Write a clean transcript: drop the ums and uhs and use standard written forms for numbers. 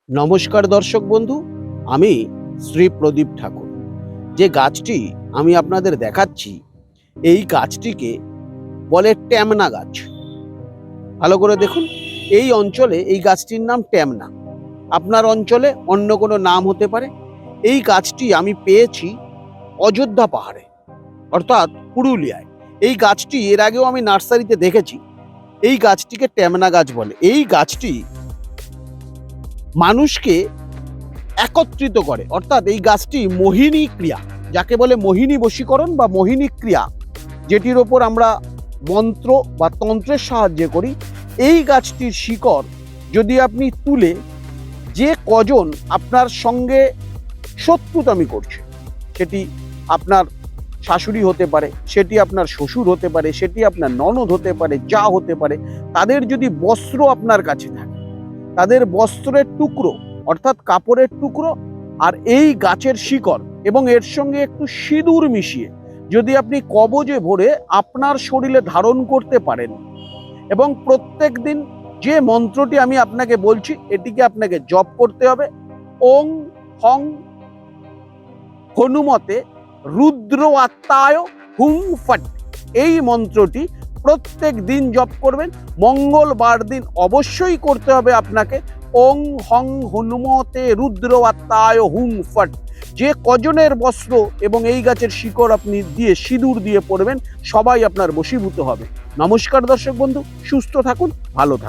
নমস্কার দর্শক বন্ধু, আমি শ্রী প্রদীপ ঠাকুর। যে গাছটি আমি আপনাদের দেখাচ্ছি, এই গাছটিকে বলে ট্যামনা গাছ। ভালো করে দেখুন, এই অঞ্চলে এই গাছটির নাম ট্যামনা। আপনার অঞ্চলে অন্য কোনো নাম হতে পারে। এই গাছটি আমি পেয়েছি অযোধ্যা পাহাড়ে, অর্থাৎ পুরুলিয়ায়। এই গাছটি এর আগেও আমি নার্সারিতে দেখেছি। এই গাছটিকে ট্যামনা গাছ বলে। এই গাছটি মানুষকে একত্রিত করে, অর্থাৎ এই গাছটি মোহিনী ক্রিয়া, যাকে বলে মোহিনী বশীকরণ বা মোহিনী ক্রিয়া, যেটির ওপর আমরা মন্ত্র বা তন্ত্রের সাহায্যে করি। এই গাছটির শিকড় যদি আপনি তুলে, যে কজন আপনার সঙ্গে শত্রুতামি করছে, সেটি আপনার শাশুড়ি হতে পারে, সেটি আপনার শ্বশুর হতে পারে, সেটি আপনার ননদ হতে পারে, যা হতে পারে, তাদের যদি বস্ত্র আপনার কাছে থাকে, তাদের বস্ত্রের টুকরো অর্থাৎ কাপড়ের টুকরো আর এই গাছের শিকড় এবং এর সঙ্গে একটু সিঁদুর মিশিয়ে যদি আপনি কবজে ভরে আপনার শরীরে ধারণ করতে পারেন, এবং প্রত্যেক দিন যে মন্ত্রটি আমি আপনাকে বলছি এটিকে আপনাকে জপ করতে হবে। ওং হং হনুমতে রুদ্র আত্মায় হুং ফট, এই মন্ত্রটি প্রত্যেক দিন জপ করবেন। মঙ্গলবার দিন অবশ্যই করতে হবে আপনাকে ওং হং হনুমতে রুদ্র আত্মায় হুং ফট। যে কজনের বস্ত্র এবং এই গাছের শিকড় আপনি দিয়ে সিঁদুর দিয়ে পড়বেন, সবাই আপনার বশীভূত হবে। নমস্কার দর্শক বন্ধু, সুস্থ থাকুন, ভালো থাকুন।